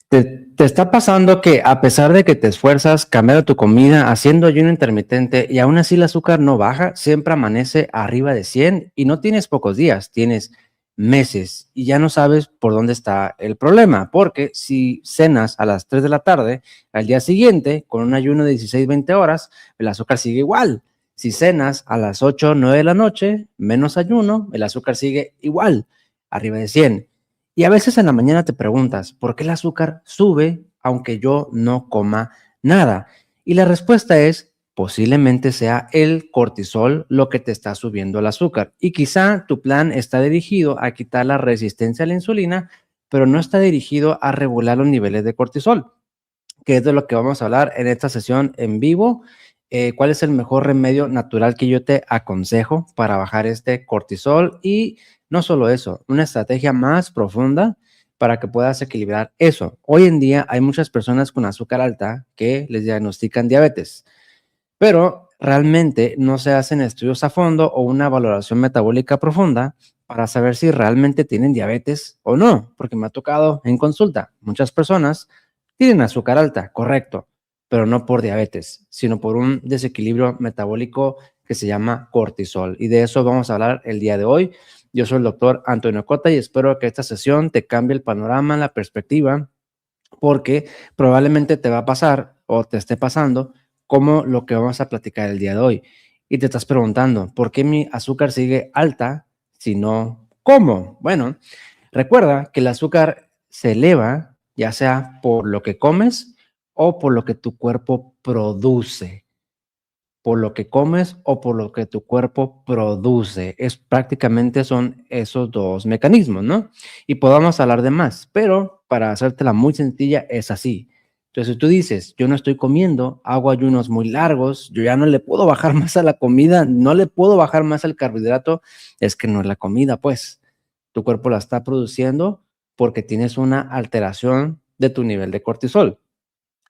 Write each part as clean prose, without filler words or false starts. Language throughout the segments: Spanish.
¿Te está pasando que a pesar de que te esfuerzas cambiando tu comida, haciendo ayuno intermitente y aún así el azúcar no baja, siempre amanece arriba de 100 y no tienes pocos días, tienes meses y ya no sabes por dónde está el problema? Porque si cenas a las 3 de la tarde, al día siguiente, con un ayuno de 16, 20 horas, el azúcar sigue igual. Si cenas a las 8, 9 de la noche, menos ayuno, el azúcar sigue igual, arriba de 100. Y a veces en la mañana te preguntas, ¿por qué el azúcar sube aunque yo no coma nada? Y la respuesta es, posiblemente sea el cortisol lo que te está subiendo el azúcar. Y quizá tu plan está dirigido a quitar la resistencia a la insulina, pero no está dirigido a regular los niveles de cortisol, que es de lo que vamos a hablar en esta sesión en vivo. ¿Cuál es el mejor remedio natural que yo te aconsejo para bajar este cortisol? Y no solo eso, una estrategia más profunda para que puedas equilibrar eso. Hoy en día hay muchas personas con azúcar alta que les diagnostican diabetes, pero realmente no se hacen estudios a fondo o una valoración metabólica profunda para saber si realmente tienen diabetes o no, porque me ha tocado en consulta. Muchas personas tienen azúcar alta, correcto, pero no por diabetes, sino por un desequilibrio metabólico que se llama cortisol. Y de eso vamos a hablar el día de hoy. Yo soy el doctor Antonio Cota y espero que esta sesión te cambie el panorama, la perspectiva, porque probablemente te va a pasar o te esté pasando como lo que vamos a platicar el día de hoy. Y te estás preguntando, ¿por qué mi azúcar sigue alta si no como? Bueno, recuerda que el azúcar se eleva ya sea por lo que comes o por lo que tu cuerpo produce. Por lo que comes o por lo que tu cuerpo produce. Es prácticamente son esos dos mecanismos, ¿no? Y podamos hablar de más, pero para hacértela muy sencilla es así. Entonces, si tú dices, yo no estoy comiendo, hago ayunos muy largos, yo ya no le puedo bajar más a la comida, no le puedo bajar más al carbohidrato, es que no es la comida, pues. Tu cuerpo la está produciendo porque tienes una alteración de tu nivel de cortisol.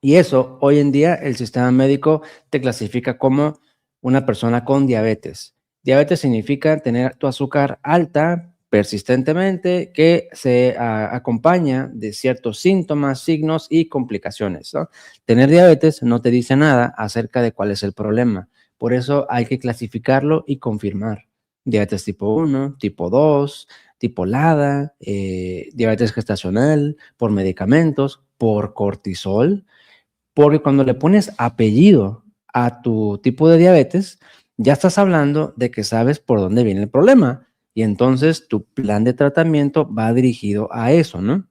Y eso, hoy en día, el sistema médico te clasifica como una persona con diabetes. Diabetes significa tener tu azúcar alta persistentemente que se acompaña de ciertos síntomas, signos y complicaciones, ¿no? Tener diabetes no te dice nada acerca de cuál es el problema. Por eso hay que clasificarlo y confirmar. Diabetes tipo 1, tipo 2, tipo LADA, diabetes gestacional, por medicamentos, por cortisol, porque cuando le pones apellido a tu tipo de diabetes, ya estás hablando de que sabes por dónde viene el problema. Y entonces tu plan de tratamiento va dirigido a eso, ¿no?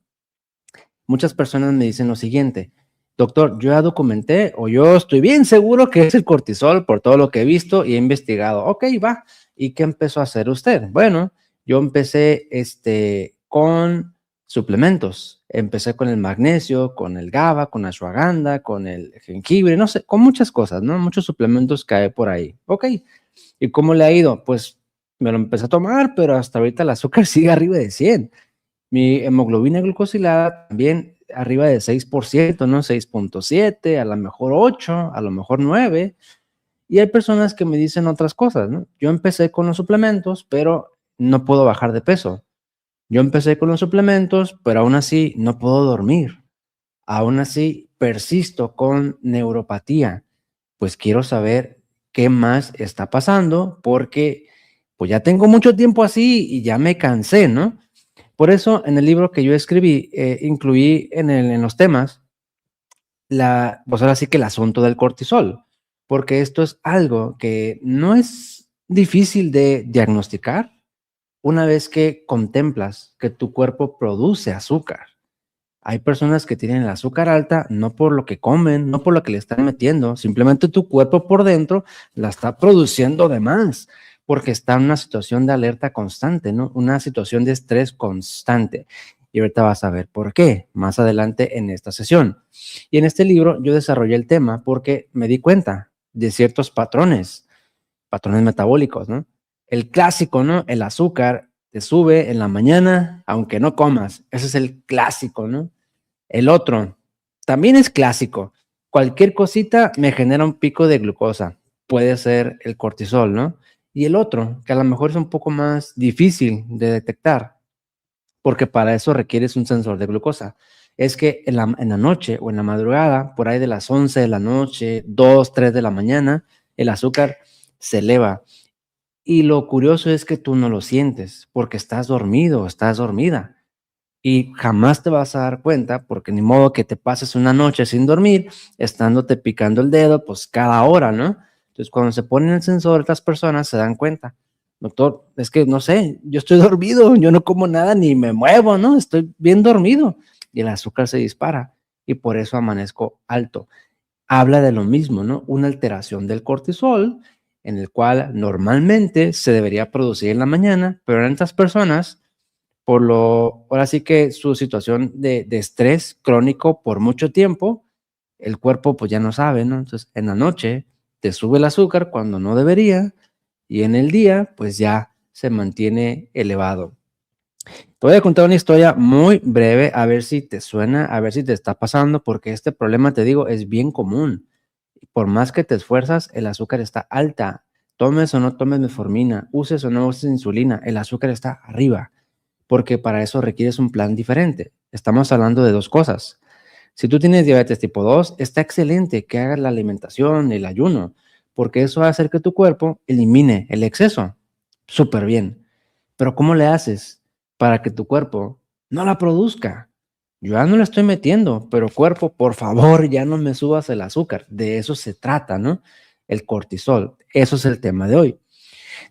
Muchas personas me dicen lo siguiente, doctor, yo ya documenté o yo estoy bien seguro que es el cortisol por todo lo que he visto y he investigado. Ok, va. ¿Y qué empezó a hacer usted? Bueno, yo empecé con suplementos. Empecé con el magnesio, con el GABA, con la ashwagandha, con el jengibre, no sé, con muchas cosas, ¿no? Muchos suplementos que hay por ahí. Ok. ¿Y cómo le ha ido? Pues me lo empecé a tomar, pero hasta ahorita el azúcar sigue arriba de 100. Mi hemoglobina glucosilada también arriba de 6%, ¿no? 6.7, a lo mejor 8, a lo mejor 9. Y hay personas que me dicen otras cosas, ¿no? Yo empecé con los suplementos, pero no puedo bajar de peso. Yo empecé con los suplementos, pero aún así no puedo dormir. Aún así persisto con neuropatía. Pues quiero saber qué más está pasando porque pues ya tengo mucho tiempo así y ya me cansé, ¿no? Por eso, en el libro que yo escribí, incluí en los temas, pues ahora sí que el asunto del cortisol, porque esto es algo que no es difícil de diagnosticar una vez que contemplas que tu cuerpo produce azúcar. Hay personas que tienen el azúcar alta no por lo que comen, no por lo que le están metiendo, simplemente tu cuerpo por dentro la está produciendo de más, porque está en una situación de alerta constante, ¿no? Una situación de estrés constante. Y ahorita vas a ver por qué, más adelante en esta sesión. Y en este libro yo desarrollé el tema porque me di cuenta de ciertos patrones metabólicos, ¿no? El clásico, ¿no? El azúcar te sube en la mañana, aunque no comas. Ese es el clásico, ¿no? El otro, también es clásico. Cualquier cosita me genera un pico de glucosa. Puede ser el cortisol, ¿no? Y el otro, que a lo mejor es un poco más difícil de detectar, porque para eso requieres un sensor de glucosa. es que en la noche o en la madrugada, por ahí de las 11 de la noche, 2, 3 de la mañana, el azúcar se eleva. Y lo curioso es que tú no lo sientes porque estás dormido, estás dormida. Y jamás te vas a dar cuenta, porque ni modo que te pases una noche sin dormir, estándote picando el dedo, pues cada hora, ¿no? Entonces, cuando se ponen el sensor, estas personas se dan cuenta. Doctor, es que no sé, yo estoy dormido, yo no como nada ni me muevo, ¿no? Estoy bien dormido. Y el azúcar se dispara y por eso amanezco alto. Habla de lo mismo, ¿no? Una alteración del cortisol, en el cual normalmente se debería producir en la mañana, pero en estas personas ahora sí que su situación de estrés crónico por mucho tiempo, el cuerpo pues ya no sabe, ¿no? Entonces en la noche te sube el azúcar cuando no debería y en el día pues ya se mantiene elevado. Te voy a contar una historia muy breve, a ver si te suena, a ver si te está pasando, porque este problema, te digo, es bien común. Por más que te esfuerzas, el azúcar está alta. Tomes o no tomes metformina, uses o no uses insulina, el azúcar está arriba porque para eso requieres un plan diferente. Estamos hablando de dos cosas. Si tú tienes diabetes tipo 2, está excelente que hagas la alimentación, el ayuno, porque eso va a hacer que tu cuerpo elimine el exceso. Súper bien. Pero ¿cómo le haces para que tu cuerpo no la produzca? Yo ya no le estoy metiendo, pero cuerpo, por favor, ya no me subas el azúcar. De eso se trata, ¿no? El cortisol. Eso es el tema de hoy.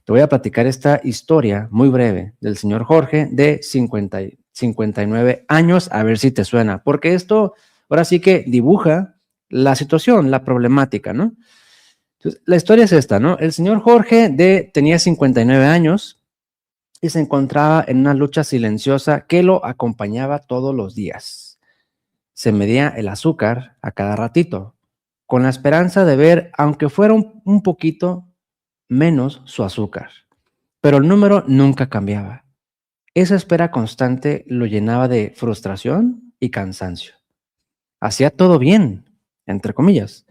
Te voy a platicar esta historia muy breve del señor Jorge de 59 años, a ver si te suena, porque esto ahora sí que dibuja la situación, la problemática, ¿no? Entonces, la historia es esta, ¿no? El señor Jorge tenía 59 años y se encontraba en una lucha silenciosa que lo acompañaba todos los días. Se medía el azúcar a cada ratito, con la esperanza de ver, aunque fuera un poquito, menos su azúcar. Pero el número nunca cambiaba. Esa espera constante lo llenaba de frustración y cansancio. Hacía todo bien, entre comillas.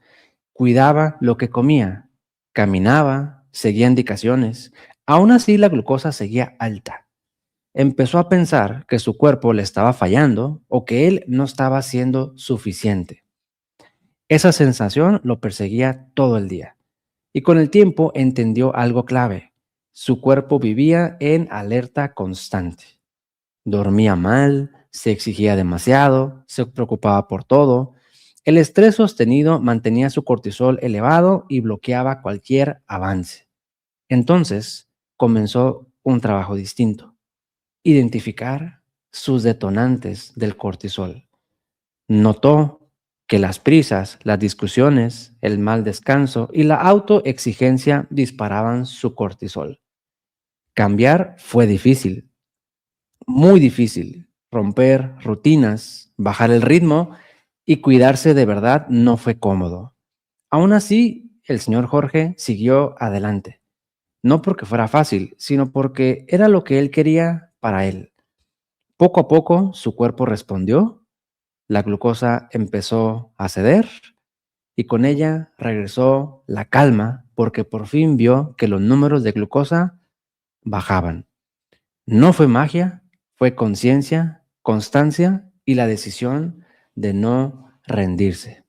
Cuidaba lo que comía, caminaba, seguía indicaciones. Aún así la glucosa seguía alta. Empezó a pensar que su cuerpo le estaba fallando o que él no estaba siendo suficiente. Esa sensación lo perseguía todo el día. Y con el tiempo entendió algo clave. Su cuerpo vivía en alerta constante. Dormía mal, se exigía demasiado, se preocupaba por todo. El estrés sostenido mantenía su cortisol elevado y bloqueaba cualquier avance. Entonces comenzó un trabajo distinto: identificar sus detonantes del cortisol. Notó que las prisas, las discusiones, el mal descanso y la autoexigencia disparaban su cortisol. Cambiar fue difícil, muy difícil. Romper rutinas, bajar el ritmo y cuidarse de verdad no fue cómodo. Aún así, el señor Jorge siguió adelante, no porque fuera fácil, sino porque era lo que él quería para él. Poco a poco su cuerpo respondió, la glucosa empezó a ceder y con ella regresó la calma porque por fin vio que los números de glucosa bajaban. No fue magia, fue conciencia, constancia y la decisión de no rendirse.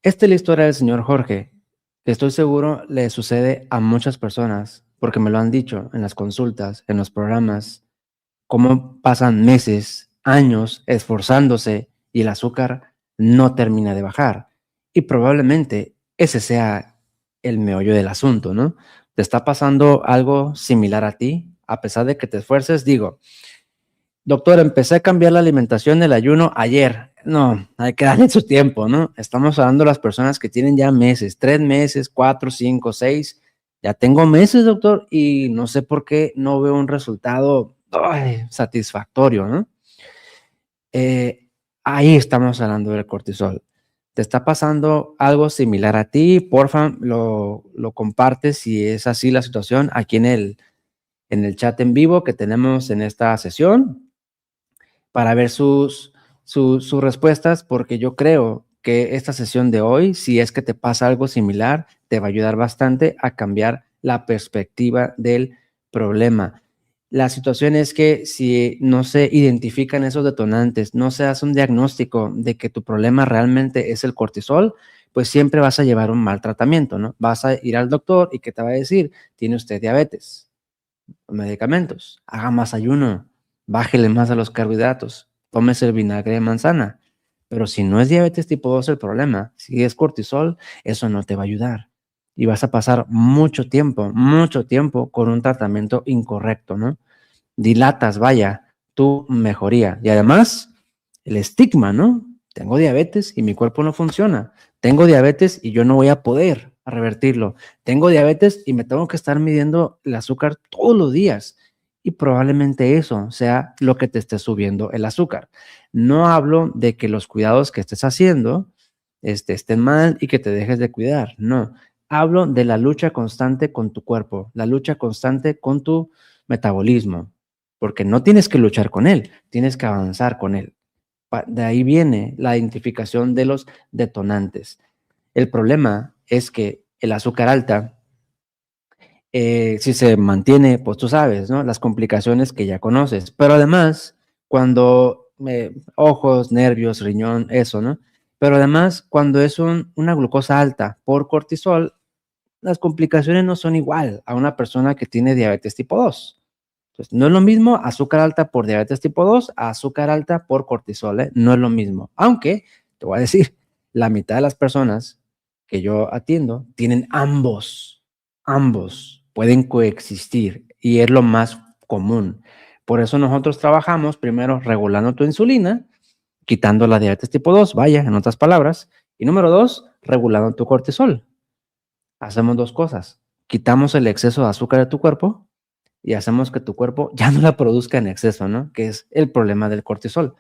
Esta es la historia del señor Jorge, que estoy seguro le sucede a muchas personas, porque me lo han dicho en las consultas, en los programas, cómo pasan meses, años esforzándose y el azúcar no termina de bajar. Y probablemente ese sea el meollo del asunto, ¿no? ¿Te está pasando algo similar a ti? A pesar de que te esfuerces, digo, doctor, empecé a cambiar la alimentación, el ayuno ayer. No, hay que darle su tiempo, ¿no? Estamos hablando de las personas que tienen ya meses, 3 meses, 4, 5, 6. Ya tengo meses, doctor, y no sé por qué no veo un resultado satisfactorio, ¿no? Eh, Ahí estamos hablando del cortisol. ¿Te está pasando algo similar a ti? Porfa, lo compartes si es así la situación aquí en el chat en vivo que tenemos en esta sesión para ver sus respuestas, porque yo creo que esta sesión de hoy, si es que te pasa algo similar, te va a ayudar bastante a cambiar la perspectiva del problema. La situación es que si no se identifican esos detonantes, no se hace un diagnóstico de que tu problema realmente es el cortisol, pues siempre vas a llevar un mal tratamiento, ¿no? Vas a ir al doctor y ¿qué te va a decir? Tiene usted diabetes, medicamentos, haga más ayuno, bájele más a los carbohidratos, tómese el vinagre de manzana. Pero si no es diabetes tipo 2 el problema, si es cortisol, eso no te va a ayudar. Y vas a pasar mucho tiempo con un tratamiento incorrecto, ¿no? Dilatas, vaya, tu mejoría. Y además, el estigma, ¿no? Tengo diabetes y mi cuerpo no funciona. Tengo diabetes y yo no voy a poder revertirlo. Tengo diabetes y me tengo que estar midiendo el azúcar todos los días. Y probablemente eso sea lo que te esté subiendo el azúcar. No hablo de que los cuidados que estés haciendo estén mal y que te dejes de cuidar. No. Hablo de la lucha constante con tu cuerpo, la lucha constante con tu metabolismo, porque no tienes que luchar con él, tienes que avanzar con él. De ahí viene la identificación de los detonantes. El problema es que el azúcar alta, si se mantiene, pues tú sabes, ¿no? Las complicaciones que ya conoces, pero además, cuando ojos, nervios, riñón, eso, ¿no? Pero además, cuando es una glucosa alta por cortisol, las complicaciones no son igual a una persona que tiene diabetes tipo 2. Entonces, no es lo mismo azúcar alta por diabetes tipo 2 a azúcar alta por cortisol, ¿eh? No es lo mismo. Aunque, te voy a decir, la mitad de las personas que yo atiendo tienen ambos. Ambos pueden coexistir y es lo más común. Por eso nosotros trabajamos primero regulando tu insulina, quitando la diabetes tipo 2, vaya, en otras palabras. Y número 2, regulando tu cortisol. Hacemos dos cosas. Quitamos el exceso de azúcar de tu cuerpo y hacemos que tu cuerpo ya no la produzca en exceso, ¿no? Que es el problema del cortisol.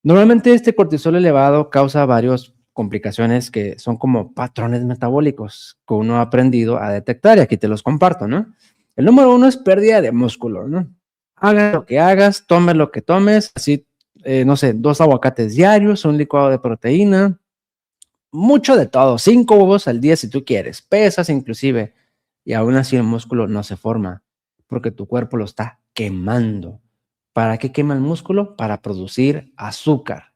Normalmente este cortisol elevado causa varias complicaciones que son como patrones metabólicos que uno ha aprendido a detectar y aquí te los comparto, ¿no? El número uno es pérdida de músculo, ¿no? Hagas lo que hagas, tomes lo que tomes, así, no sé, 2 aguacates diarios, un licuado de proteína, mucho de todo, 5 huevos al día si tú quieres, pesas inclusive, y aún así el músculo no se forma, porque tu cuerpo lo está quemando. ¿Para qué quema el músculo? Para producir azúcar.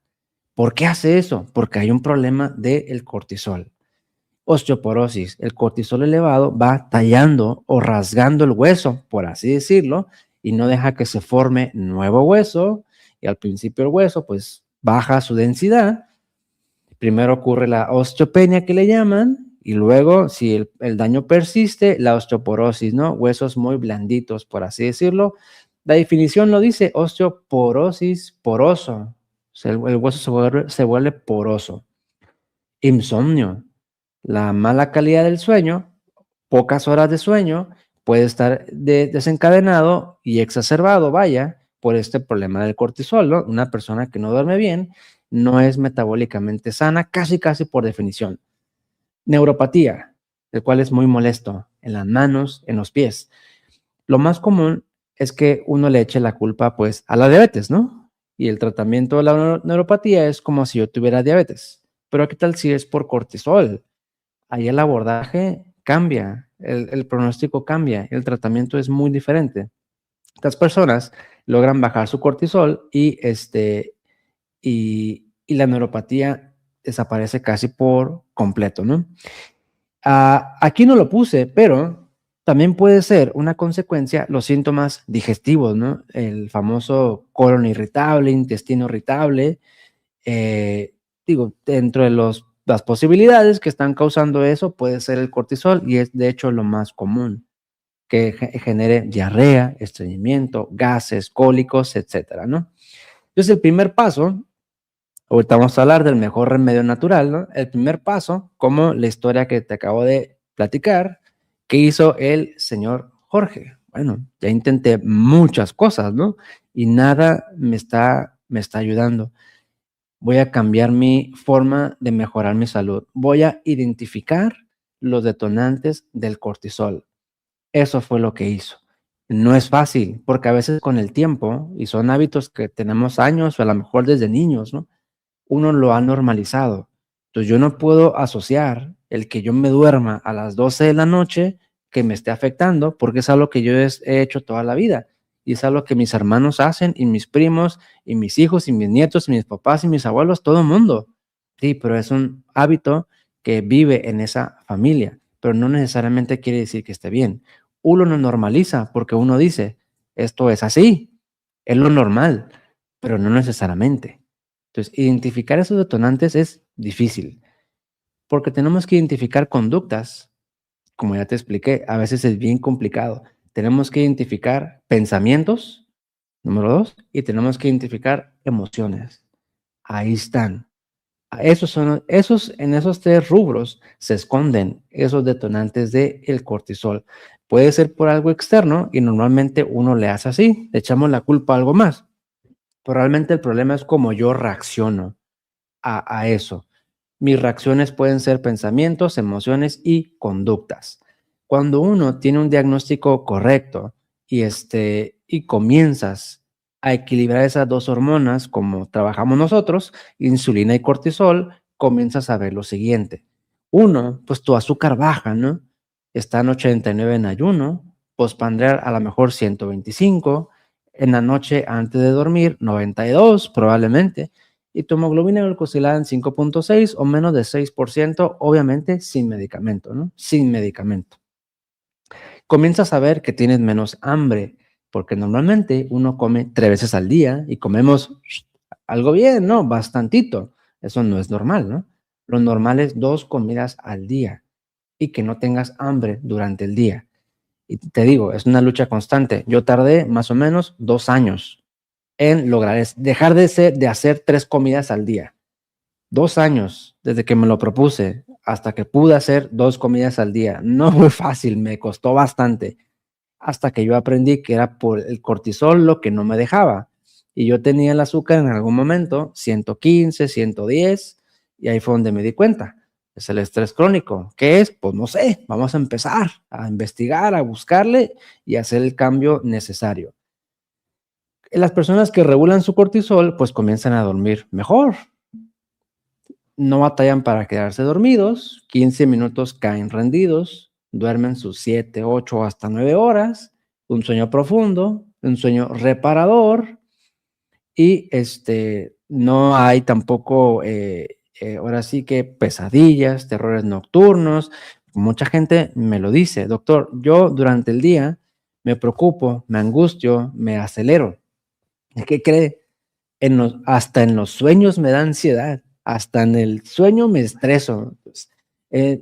¿Por qué hace eso? Porque hay un problema del cortisol. Osteoporosis, el cortisol elevado va tallando o rasgando el hueso, por así decirlo, y no deja que se forme nuevo hueso, y al principio el hueso pues baja su densidad. Primero ocurre la osteopenia que le llaman y luego, si el daño persiste, la osteoporosis, ¿no? Huesos muy blanditos, por así decirlo. La definición lo dice, osteoporosis, poroso. O sea, el hueso se vuelve poroso. Insomnio, la mala calidad del sueño, pocas horas de sueño, puede estar desencadenado y exacerbado, vaya, por este problema del cortisol, ¿no? Una persona que no duerme bien no es metabólicamente sana, casi, casi por definición. Neuropatía, el cual es muy molesto en las manos, en los pies. Lo más común es que uno le eche la culpa, pues, a la diabetes, ¿no? Y el tratamiento de la neuropatía es como si yo tuviera diabetes. Pero ¿qué tal si es por cortisol? Ahí el abordaje cambia, el pronóstico cambia, el tratamiento es muy diferente. Estas personas logran bajar su cortisol y la neuropatía desaparece casi por completo, ¿no? Aquí no lo puse, pero también puede ser una consecuencia los síntomas digestivos, ¿no? El famoso colon irritable, intestino irritable, digo, dentro de las posibilidades que están causando eso puede ser el cortisol y es de hecho lo más común, que genere diarrea, estreñimiento, gases, cólicos, etcétera, ¿no? Entonces, el primer paso, ahorita vamos a hablar del mejor remedio natural, ¿no? El primer paso, como la historia que te acabo de platicar, que hizo el señor Jorge. Bueno, ya intenté muchas cosas, ¿no? Y nada me está ayudando. Voy a cambiar mi forma de mejorar mi salud. Voy a identificar los detonantes del cortisol. Eso fue lo que hizo. No es fácil, porque a veces con el tiempo, y son hábitos que tenemos años o a lo mejor desde niños, ¿no? Uno lo ha normalizado. Entonces yo no puedo asociar el que yo me duerma a las 12 de la noche que me esté afectando, porque es algo que yo he hecho toda la vida. Y es algo que mis hermanos hacen, y mis primos, y mis hijos, y mis nietos, y mis papás, y mis abuelos, todo el mundo. Sí, pero es un hábito que vive en esa familia, pero no necesariamente quiere decir que esté bien. Uno lo normaliza porque uno dice, esto es así, es lo normal, pero no necesariamente. Entonces, identificar esos detonantes es difícil, porque tenemos que identificar conductas, como ya te expliqué, a veces es bien complicado. Tenemos que identificar pensamientos, número 2, y tenemos que identificar emociones. Ahí están. En esos 3 rubros se esconden esos detonantes del cortisol. Puede ser por algo externo y normalmente uno le hace así, le echamos la culpa a algo más. Pero realmente el problema es cómo yo reacciono a eso. Mis reacciones pueden ser pensamientos, emociones y conductas. Cuando uno tiene un diagnóstico correcto y comienzas a equilibrar esas 2 hormonas como trabajamos nosotros, insulina y cortisol, comienzas a ver lo siguiente. Uno, pues tu azúcar baja, ¿no? Está en 89 en ayuno, postprandial a lo mejor 125, en la noche antes de dormir 92 probablemente, y tu hemoglobina glucosilada en 5.6 o menos de 6%, obviamente sin medicamento, ¿no? Sin medicamento. Comienzas a ver que tienes menos hambre, porque normalmente uno come 3 veces al día y comemos algo bien, ¿no? Bastantito. Eso no es normal, ¿no? Lo normal es 2 comidas al día y que no tengas hambre durante el día. Y te digo, es una lucha constante. Yo tardé más o menos 2 años en lograr dejar de hacer 3 comidas al día. 2 años desde que me lo propuse hasta que pude hacer 2 comidas al día. No fue fácil, me costó bastante, hasta que yo aprendí que era por el cortisol lo que no me dejaba. Y yo tenía el azúcar en algún momento 115, 110, y ahí fue donde me di cuenta. Es el estrés crónico. ¿Qué es? Pues no sé, vamos a empezar a investigar, a buscarle y hacer el cambio necesario. Las personas que regulan su cortisol, pues comienzan a dormir mejor, no batallan para quedarse dormidos, 15 minutos caen rendidos, duermen sus 7, 8 hasta 9 horas, un sueño profundo, un sueño reparador y no hay tampoco, ahora sí que pesadillas, terrores nocturnos. Mucha gente me lo dice, doctor, yo durante el día me preocupo, me angustio, me acelero. ¿Qué cree? Hasta en los sueños me da ansiedad, hasta en el sueño me estreso. Pues,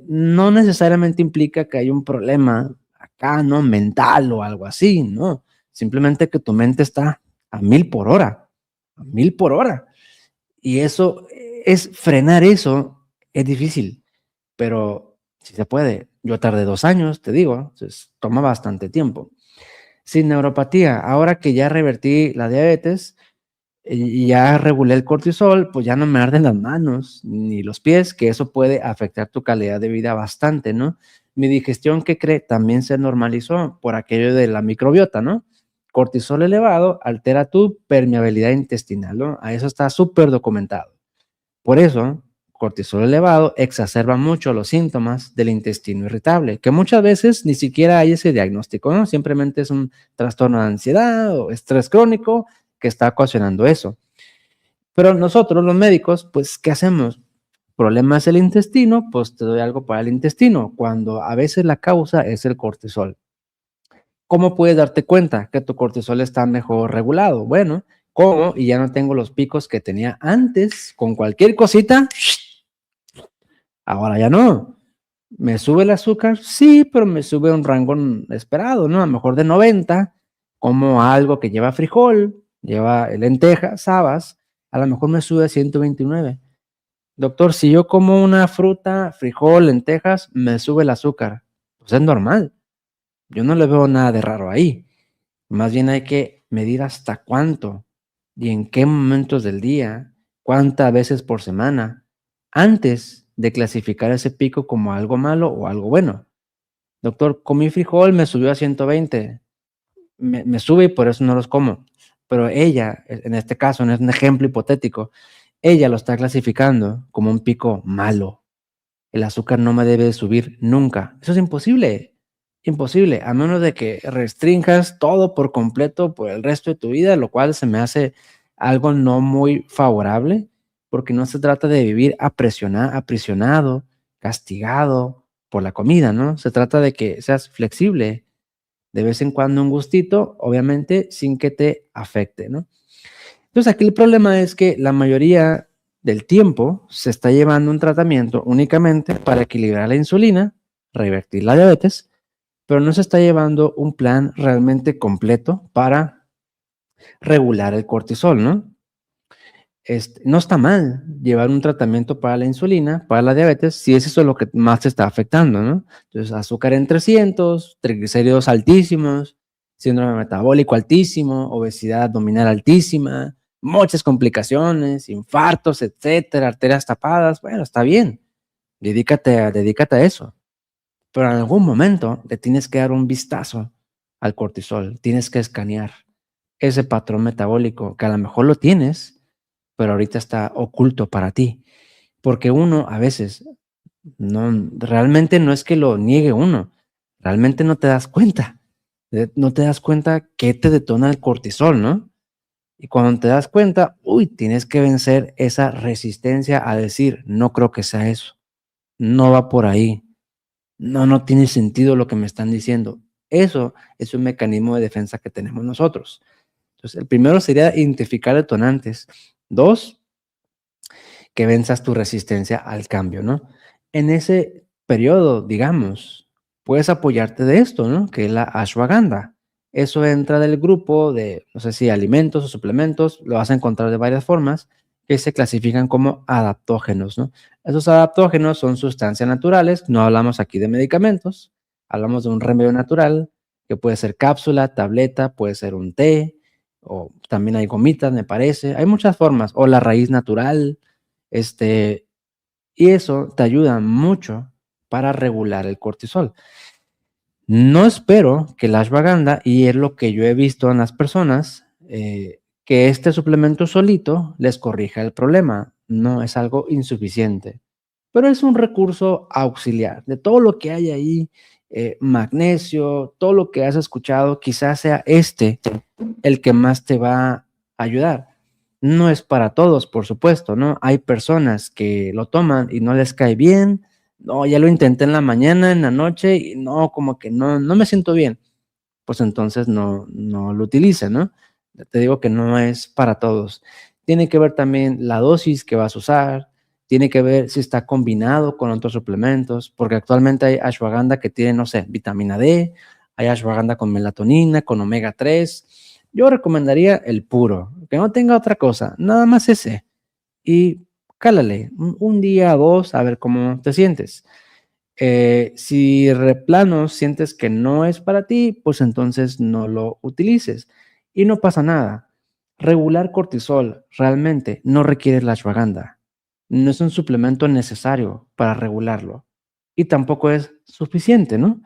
no necesariamente implica que hay un problema acá, ¿no? Mental o algo así, ¿no? Simplemente que tu mente está a 1000 por hora, a 1000 por hora. Y frenar eso es difícil, pero si se puede. Yo tardé 2 años, te digo, entonces toma bastante tiempo. Sin neuropatía, ahora que ya revertí la diabetes, y ya regulé el cortisol, pues ya no me arden las manos ni los pies, que eso puede afectar tu calidad de vida bastante, ¿no? Mi digestión, ¿qué cree? También se normalizó por aquello de la microbiota, ¿no? Cortisol elevado altera tu permeabilidad intestinal, ¿no? A eso está súper documentado. Por eso, cortisol elevado exacerba mucho los síntomas del intestino irritable, que muchas veces ni siquiera hay ese diagnóstico, ¿no? Simplemente es un trastorno de ansiedad o estrés crónico que está ocasionando eso. Pero nosotros, los médicos, pues, ¿qué hacemos? Problemas del intestino, pues te doy algo para el intestino, cuando a veces la causa es el cortisol. ¿Cómo puedes darte cuenta que tu cortisol está mejor regulado? Bueno, ¿cómo? Y ya no tengo los picos que tenía antes, con cualquier cosita, ahora ya no. ¿Me sube el azúcar? Sí, pero me sube a un rango esperado, ¿no? A lo mejor de 90, como algo que lleva frijol, lleva lentejas, habas, a lo mejor me sube a 129. Doctor, si yo como una fruta, frijol, lentejas, me sube el azúcar. Pues es normal. Yo no le veo nada de raro ahí. Más bien hay que medir hasta cuánto y en qué momentos del día, cuántas veces por semana, antes de clasificar ese pico como algo malo o algo bueno. Doctor, comí frijol, me subió a 120. Me sube y por eso no los como. Pero ella, en este caso, no es un ejemplo hipotético, ella lo está clasificando como un pico malo. El azúcar no me debe de subir nunca. Eso es imposible. Imposible, a menos de que restringas todo por completo por el resto de tu vida, lo cual se me hace algo no muy favorable, porque no se trata de vivir aprisionado, castigado por la comida, ¿no? Se trata de que seas flexible, de vez en cuando un gustito, obviamente sin que te afecte, ¿no? Entonces aquí el problema es que la mayoría del tiempo se está llevando un tratamiento únicamente para equilibrar la insulina, revertir la diabetes, pero no se está llevando un plan realmente completo para regular el cortisol, ¿no? No está mal llevar un tratamiento para la insulina, para la diabetes, si es eso lo que más te está afectando, ¿no? Entonces, azúcar en 300, triglicéridos altísimos, síndrome metabólico altísimo, obesidad abdominal altísima, muchas complicaciones, infartos, etcétera, arterias tapadas. Bueno, está bien, dedícate a eso. Pero en algún momento le tienes que dar un vistazo al cortisol, tienes que escanear ese patrón metabólico que a lo mejor lo tienes, pero ahorita está oculto para ti, porque uno a veces realmente no es que lo niegue uno, realmente no te das cuenta, no te das cuenta qué te detona el cortisol, ¿no? Y cuando te das cuenta, uy, tienes que vencer esa resistencia a decir, no creo que sea eso, no va por ahí. No, no tiene sentido lo que me están diciendo. Eso es un mecanismo de defensa que tenemos nosotros. Entonces, el primero sería identificar detonantes. Dos, que venzas tu resistencia al cambio, ¿no? En ese periodo, digamos, puedes apoyarte de esto, ¿no? Que es la ashwagandha. Eso entra del grupo de, no sé si alimentos o suplementos, lo vas a encontrar de varias formas, que se clasifican como adaptógenos, ¿no? Esos adaptógenos son sustancias naturales, no hablamos aquí de medicamentos, hablamos de un remedio natural, que puede ser cápsula, tableta, puede ser un té, o también hay gomitas, me parece, hay muchas formas, o la raíz natural, este, y eso te ayuda mucho para regular el cortisol. No espero que la ashwagandha, y es lo que yo he visto en las personas, que este suplemento solito les corrija el problema. No es algo insuficiente, pero es un recurso auxiliar. De todo lo que hay ahí, magnesio, todo lo que has escuchado, quizás sea este el que más te va a ayudar. No es para todos, por supuesto, ¿no? Hay personas que lo toman y no les cae bien. No, ya lo intenté en la mañana, en la noche y no, como que no me siento bien. Pues entonces no lo utilicen, ¿no? Ya te digo que no es para todos. Tiene que ver también la dosis que vas a usar, tiene que ver si está combinado con otros suplementos, porque actualmente hay ashwagandha que tiene, no sé, vitamina D, hay ashwagandha con melatonina, con omega 3. Yo recomendaría el puro, que no tenga otra cosa, nada más ese. Y cálale un día o dos a ver cómo te sientes. Si de plano sientes que no es para ti, pues entonces no lo utilices y no pasa nada. Regular cortisol realmente no requiere la ashwagandha. No es un suplemento necesario para regularlo y tampoco es suficiente, ¿no?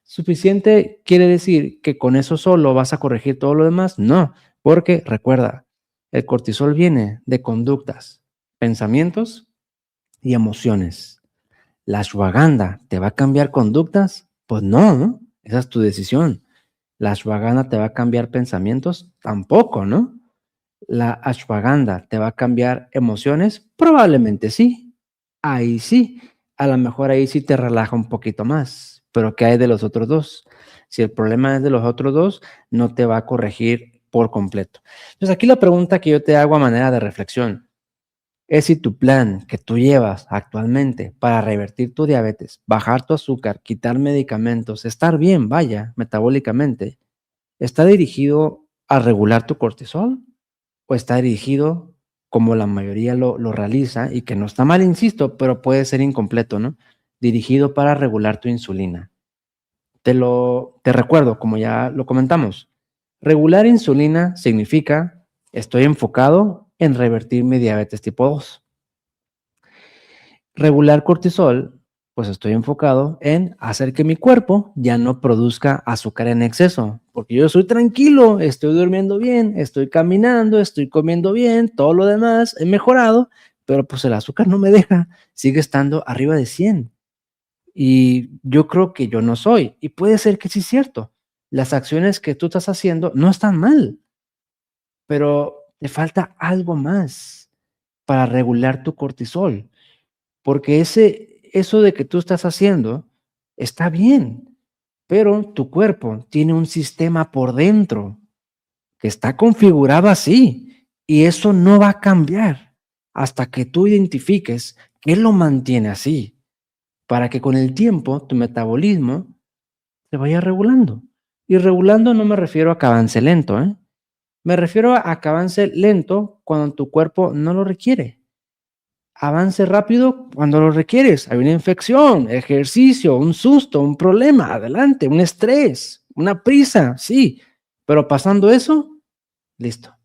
Suficiente quiere decir que con eso solo vas a corregir todo lo demás. No, porque recuerda, el cortisol viene de conductas, pensamientos y emociones. ¿La ashwagandha te va a cambiar conductas? Pues no, ¿no? Esa es tu decisión. ¿La ashwagandha te va a cambiar pensamientos? Tampoco, ¿no? ¿La ashwagandha te va a cambiar emociones? Probablemente sí. Ahí sí. A lo mejor ahí sí te relaja un poquito más. Pero ¿qué hay de los otros dos? Si el problema es de los otros dos, no te va a corregir por completo. Entonces aquí la pregunta que yo te hago a manera de reflexión es si tu plan que tú llevas actualmente para revertir tu diabetes, bajar tu azúcar, quitar medicamentos, estar bien, vaya, metabólicamente, está dirigido a regular tu cortisol o está dirigido como la mayoría lo realiza y que no está mal, insisto, pero puede ser incompleto, ¿no? Dirigido para regular tu insulina. Te recuerdo, como ya lo comentamos, regular insulina significa estoy enfocado en revertir mi diabetes tipo 2. Regular cortisol, pues estoy enfocado en hacer que mi cuerpo ya no produzca azúcar en exceso, porque yo soy tranquilo, estoy durmiendo bien, estoy caminando, estoy comiendo bien, todo lo demás he mejorado, pero pues el azúcar no me deja, sigue estando arriba de 100. y yo creo que yo no soy. Y puede ser que sí es cierto. Las acciones que tú estás haciendo no están mal, pero te falta algo más para regular tu cortisol, porque eso de que tú estás haciendo está bien, pero tu cuerpo tiene un sistema por dentro que está configurado así y eso no va a cambiar hasta que tú identifiques qué lo mantiene así, para que con el tiempo tu metabolismo se vaya regulando. Y regulando no me refiero a que avance lento, ¿eh? Me refiero a que avance lento cuando tu cuerpo no lo requiere. Avance rápido cuando lo requieres. Hay una infección, ejercicio, un susto, un problema, adelante, un estrés, una prisa, sí. Pero pasando eso, listo,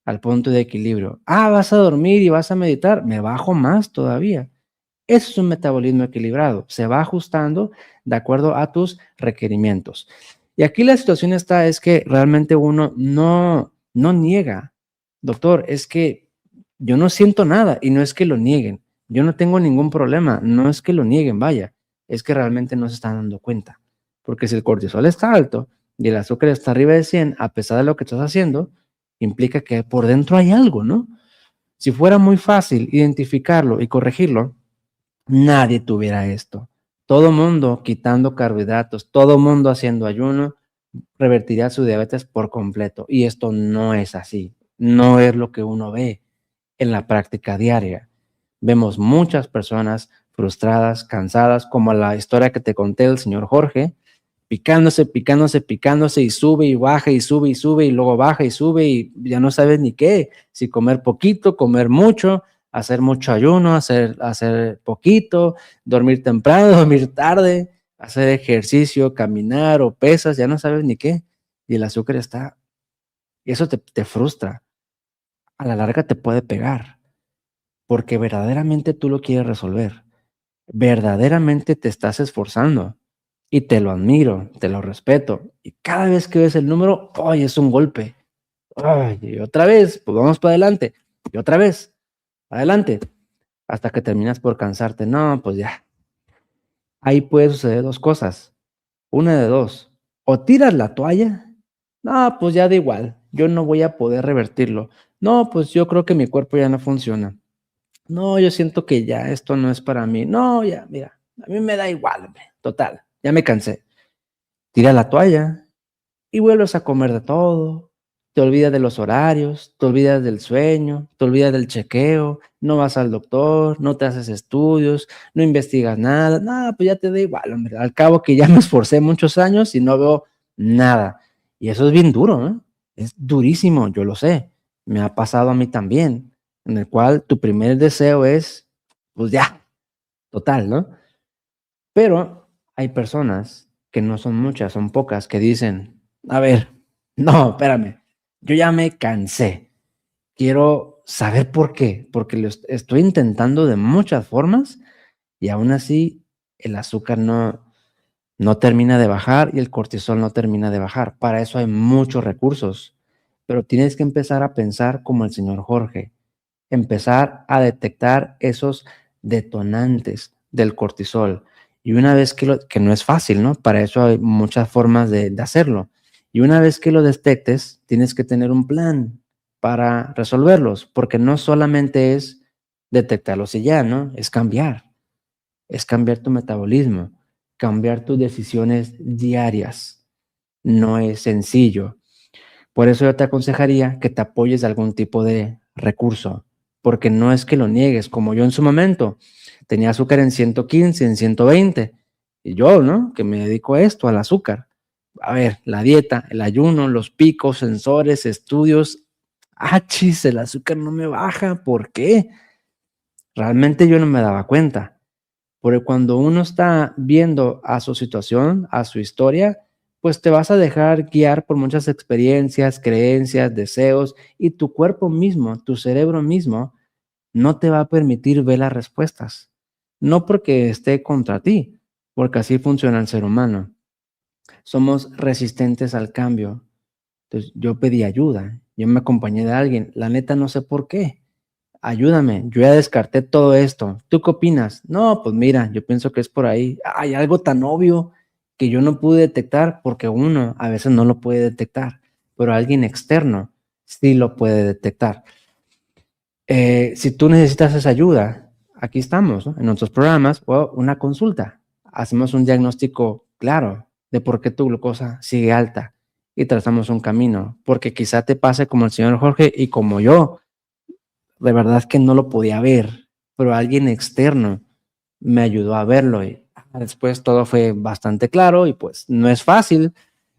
al punto de equilibrio. Vas a dormir y vas a meditar, me bajo más todavía. Eso es un metabolismo equilibrado. Se va ajustando de acuerdo a tus requerimientos. Y aquí la situación está es que realmente uno no niega. Doctor, es que yo no siento nada y no es que lo nieguen. Yo no tengo ningún problema. No es que lo nieguen, vaya. Es que realmente no se están dando cuenta. Porque si el cortisol está alto y el azúcar está arriba de 100, a pesar de lo que estás haciendo, implica que por dentro hay algo, ¿no? Si fuera muy fácil identificarlo y corregirlo, nadie tuviera esto. Todo mundo quitando carbohidratos, todo mundo haciendo ayuno, revertiría su diabetes por completo. Y esto no es así. No es lo que uno ve en la práctica diaria. Vemos muchas personas frustradas, cansadas, como la historia que te conté del señor Jorge, picándose, picándose, picándose y sube y baja y sube y sube y luego baja y sube y ya no sabes ni qué, si comer poquito, comer mucho, hacer mucho ayuno, hacer poquito, dormir temprano, dormir tarde, hacer ejercicio, caminar o pesas, ya no sabes ni qué. Y el azúcar está, y eso te frustra. A la larga te puede pegar, porque verdaderamente tú lo quieres resolver. Verdaderamente te estás esforzando y te lo admiro, te lo respeto. Y cada vez que ves el número, ¡ay! Es un golpe. ¡Ay! Y otra vez, pues vamos para adelante. Y otra vez, adelante, hasta que terminas por cansarte. No, pues ya. Ahí puede suceder dos cosas. Una de dos. O tiras la toalla. No, pues ya da igual. Yo no voy a poder revertirlo. No, pues yo creo que mi cuerpo ya no funciona. No, yo siento que ya esto no es para mí. No, ya, mira, a mí me da igual, hombre. Total, ya me cansé. Tira la toalla y vuelves a comer de todo. Te olvidas de los horarios, te olvidas del sueño, te olvidas del chequeo, no vas al doctor, no te haces estudios, no investigas nada. No, pues ya te da igual, hombre. Al cabo que ya me esforcé muchos años y no veo nada. Y eso es bien duro, ¿eh? Es durísimo, yo lo sé. Me ha pasado a mí también, en el cual tu primer deseo es, pues ya, total, ¿no? Pero hay personas que no son muchas, son pocas, que dicen, a ver, no, espérame, yo ya me cansé, quiero saber por qué, porque estoy intentando de muchas formas y aún así el azúcar no termina de bajar y el cortisol no termina de bajar. Para eso hay muchos recursos, pero tienes que empezar a pensar como el señor Jorge, empezar a detectar esos detonantes del cortisol. Y una vez que no es fácil, ¿no? Para eso hay muchas formas de hacerlo. Y una vez que lo detectes, tienes que tener un plan para resolverlos, porque no solamente es detectarlos y ya, ¿no? Es cambiar tu metabolismo, cambiar tus decisiones diarias. No es sencillo. Por eso yo te aconsejaría que te apoyes de algún tipo de recurso, porque no es que lo niegues, como yo en su momento tenía azúcar en 115, en 120, y yo, ¿no? Que me dedico a esto, al azúcar. A ver, la dieta, el ayuno, los picos, sensores, estudios. Chis, el azúcar no me baja, ¿por qué? Realmente yo no me daba cuenta. Porque cuando uno está viendo a su situación, a su historia, pues te vas a dejar guiar por muchas experiencias, creencias, deseos, y tu cuerpo mismo, tu cerebro mismo, no te va a permitir ver las respuestas. No porque esté contra ti, porque así funciona el ser humano. Somos resistentes al cambio. Entonces, yo pedí ayuda, yo me acompañé de alguien, la neta no sé por qué. ayúdame, yo ya descarté todo esto. ¿Tú qué opinas? No, pues mira, yo pienso que es por ahí. Hay algo tan obvio que yo no pude detectar porque uno a veces no lo puede detectar, pero alguien externo sí lo puede detectar. Si tú necesitas esa ayuda, aquí estamos, ¿no? En nuestros programas o una consulta. Hacemos un diagnóstico claro de por qué tu glucosa sigue alta y trazamos un camino, porque quizá te pase como el señor Jorge y como yo, de verdad que no lo podía ver, pero alguien externo me ayudó a verlo y después todo fue bastante claro y pues no es fácil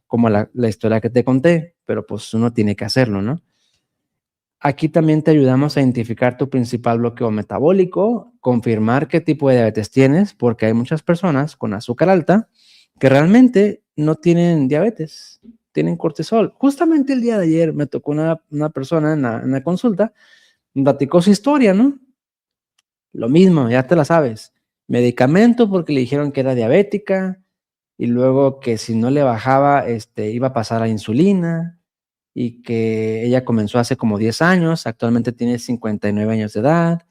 como la historia que te conté, pero pues uno tiene que hacerlo, ¿no? Aquí también te ayudamos a identificar tu principal bloqueo metabólico, confirmar qué tipo de diabetes tienes, porque hay muchas personas con azúcar alta que realmente no tienen diabetes, tienen cortisol. Justamente el día de ayer me tocó una persona en la consulta, me platicó su historia, ¿no? Lo mismo, ya te la sabes. Medicamento porque le dijeron que era diabética y luego que si no le bajaba, iba a pasar a insulina y que ella comenzó hace como 10 años, actualmente tiene 59 años de edad.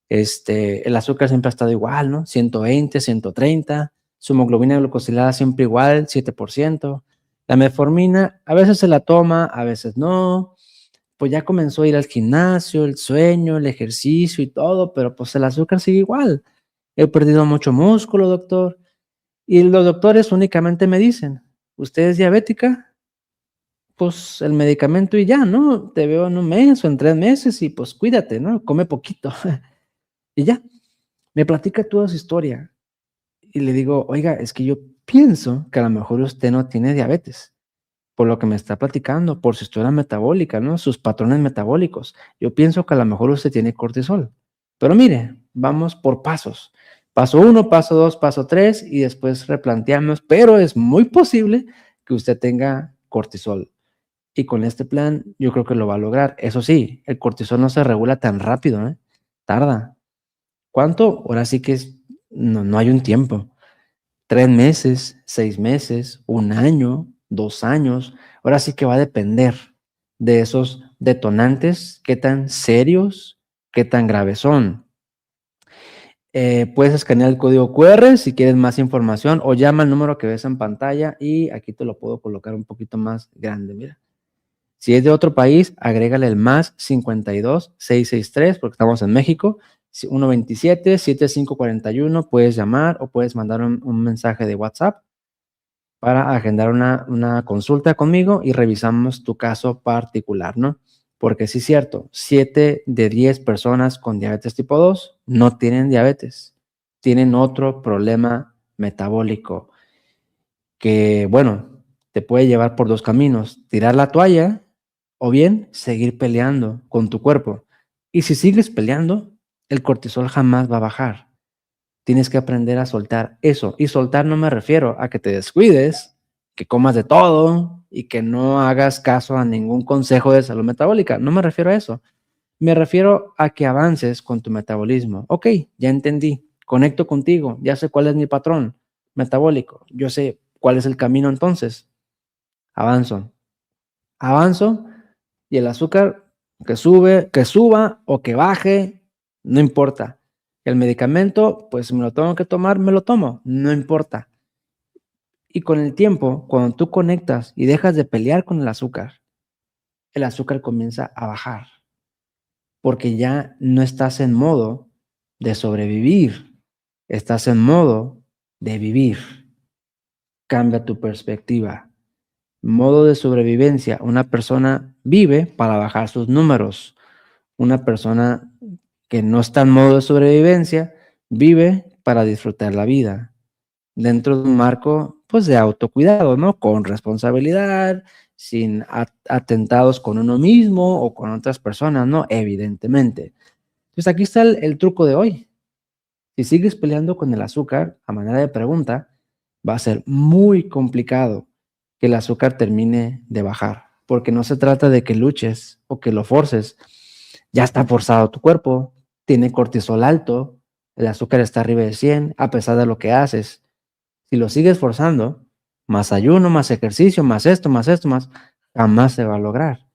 El azúcar siempre ha estado igual, ¿no? 120, 130, su hemoglobina glucosilada siempre igual, 7%. La metformina a veces se la toma, a veces no. Pues ya comenzó a ir al gimnasio, el sueño, el ejercicio y todo, pero pues el azúcar sigue igual. He perdido mucho músculo, doctor. Y los doctores únicamente me dicen, ¿usted es diabética? Pues el medicamento y ya, ¿no? Te veo en un mes o en 3 meses y pues cuídate, ¿no? Come poquito. Y ya, me platica toda su historia. Y le digo, oiga, es que yo pienso que a lo mejor usted no tiene diabetes, por lo que me está platicando, por su historia metabólica, ¿no? Sus patrones metabólicos. Yo pienso que a lo mejor usted tiene cortisol. Pero mire, vamos por pasos. Paso 1, paso 2, paso 3 y después replanteamos, pero es muy posible que usted tenga cortisol. Y con este plan yo creo que lo va a lograr. Eso sí, el cortisol no se regula tan rápido, ¿eh? Tarda. ¿Cuánto? Ahora sí que no hay un tiempo. 3 meses, 6 meses, 1 año, 2 años. Ahora sí que va a depender de esos detonantes, qué tan serios, qué tan graves son. Puedes escanear el código QR si quieres más información o llama al número que ves en pantalla y aquí te lo puedo colocar un poquito más grande, mira. Si es de otro país, agrégale el más 52 663 porque estamos en México, 127 7541, puedes llamar o puedes mandar un mensaje de WhatsApp para agendar una consulta conmigo y revisamos tu caso particular, ¿no? Porque sí es cierto, 7 de 10 personas con diabetes tipo 2 no tienen diabetes, tienen otro problema metabólico que, bueno, te puede llevar por 2 caminos, tirar la toalla o bien seguir peleando con tu cuerpo. Y si sigues peleando, el cortisol jamás va a bajar. Tienes que aprender a soltar eso. Y soltar no me refiero a que te descuides, que comas de todo y que no hagas caso a ningún consejo de salud metabólica. No me refiero a eso. Me refiero a que avances con tu metabolismo. Ok, ya entendí. Conecto contigo. Ya sé cuál es mi patrón metabólico. Yo sé cuál es el camino entonces. Avanzo. Avanzo y el azúcar que sube, que suba o que baje, no importa. El medicamento, pues si me lo tengo que tomar, me lo tomo, no importa. Y con el tiempo, cuando tú conectas y dejas de pelear con el azúcar comienza a bajar, porque ya no estás en modo de sobrevivir, estás en modo de vivir. Cambia tu perspectiva. Modo de sobrevivencia. Una persona vive para bajar sus números. Una persona que no está en modo de sobrevivencia vive para disfrutar la vida dentro de un marco pues de autocuidado, ¿no? Con responsabilidad, sin atentados con uno mismo o con otras personas, ¿no? Evidentemente. Entonces aquí está el truco de hoy. Si sigues peleando con el azúcar, a manera de pregunta, va a ser muy complicado que el azúcar termine de bajar, porque no se trata de que luches o que lo forces. Ya está forzado tu cuerpo, tiene cortisol alto, el azúcar está arriba de 100, a pesar de lo que haces. Si lo sigues forzando, más ayuno, más ejercicio, más esto, más esto, más, jamás se va a lograr.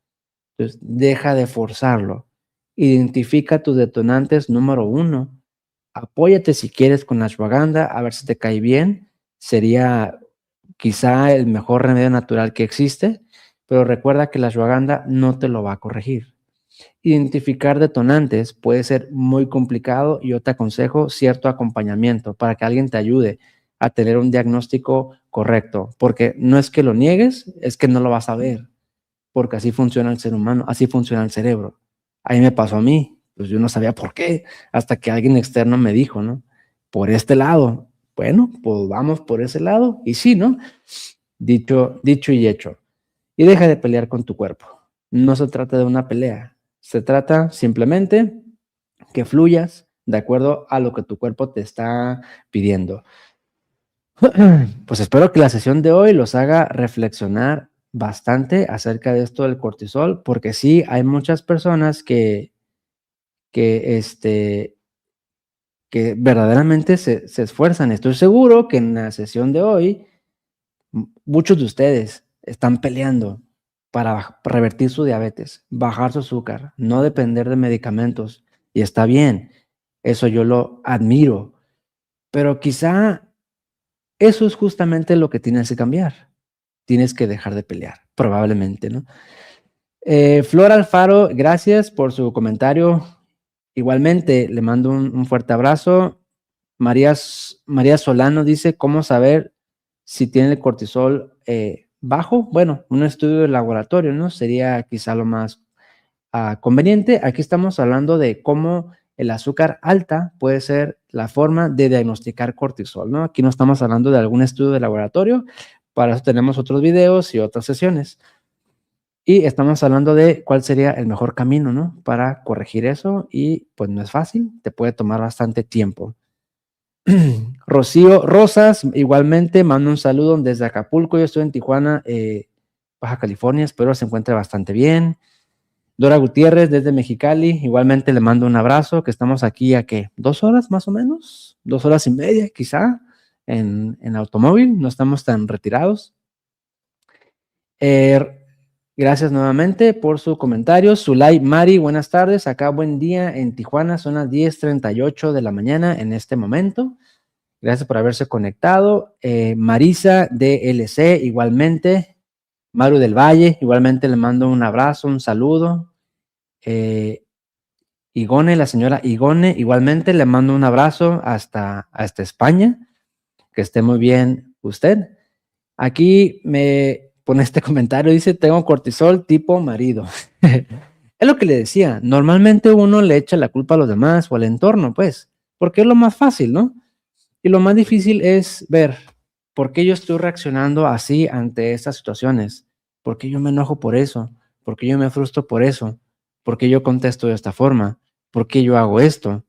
Entonces, deja de forzarlo Identifica tus detonantes número 1. Apóyate si quieres con la ashwagandha, a ver si te cae bien. Sería quizá el mejor remedio natural que existe, pero recuerda que la ashwagandha no te lo va a corregir. Identificar detonantes puede ser muy complicado y yo te aconsejo cierto acompañamiento para que alguien te ayude a tener un diagnóstico correcto, porque no es que lo niegues, es que no lo vas a ver, porque así funciona el ser humano, así funciona el cerebro. Ahí me pasó a mí, pues yo no sabía por qué, hasta que alguien externo me dijo, ¿no? Por este lado. Bueno, pues vamos por ese lado y sí, ¿no? Dicho y hecho. Y deja de pelear con tu cuerpo. No se trata de una pelea. Se trata simplemente que fluyas de acuerdo a lo que tu cuerpo te está pidiendo. Pues espero que la sesión de hoy los haga reflexionar bastante acerca de esto del cortisol, porque sí hay muchas personas que, que verdaderamente se esfuerzan. Estoy seguro que en la sesión de hoy muchos de ustedes están peleando para revertir su diabetes, bajar su azúcar, no depender de medicamentos. Y está bien, eso yo lo admiro. Pero quizá eso es justamente lo que tienes que cambiar. Tienes que dejar de pelear, probablemente, ¿no? Flor Alfaro, gracias por su comentario. Igualmente, le mando un fuerte abrazo. María Solano dice, ¿cómo saber si tiene el cortisol bajo? Bueno, un estudio de laboratorio, ¿no? Sería quizá lo más conveniente. Aquí estamos hablando de cómo el azúcar alta puede ser la forma de diagnosticar cortisol, ¿no? Aquí no estamos hablando de algún estudio de laboratorio, para eso tenemos otros videos y otras sesiones. Y estamos hablando de cuál sería el mejor camino, ¿no? Para corregir eso y pues no es fácil, te puede tomar bastante tiempo. Rocío Rosas, igualmente, mando un saludo desde Acapulco, yo estoy en Tijuana, Baja California, espero se encuentre bastante bien. Dora Gutiérrez desde Mexicali, igualmente le mando un abrazo, que estamos aquí a ¿qué? 2 horas más o menos, 2 horas y media quizá en automóvil, no estamos tan retirados. Gracias nuevamente por su comentario. Zulay Mari, buenas tardes. Acá buen día en Tijuana, son las 10:38 de la mañana en este momento. Gracias por haberse conectado. Marisa DLC, igualmente. Maru del Valle, igualmente le mando un abrazo, un saludo. Igone, la señora Igone, igualmente le mando un abrazo hasta España. Que esté muy bien usted. Aquí me pone este comentario, dice, tengo cortisol tipo marido. Es lo que le decía, normalmente uno le echa la culpa a los demás o al entorno, pues, porque es lo más fácil, ¿no? Y lo más difícil es ver por qué yo estoy reaccionando así ante estas situaciones, por qué yo me enojo por eso, por qué yo me frustro por eso, por qué yo contesto de esta forma, por qué yo hago esto.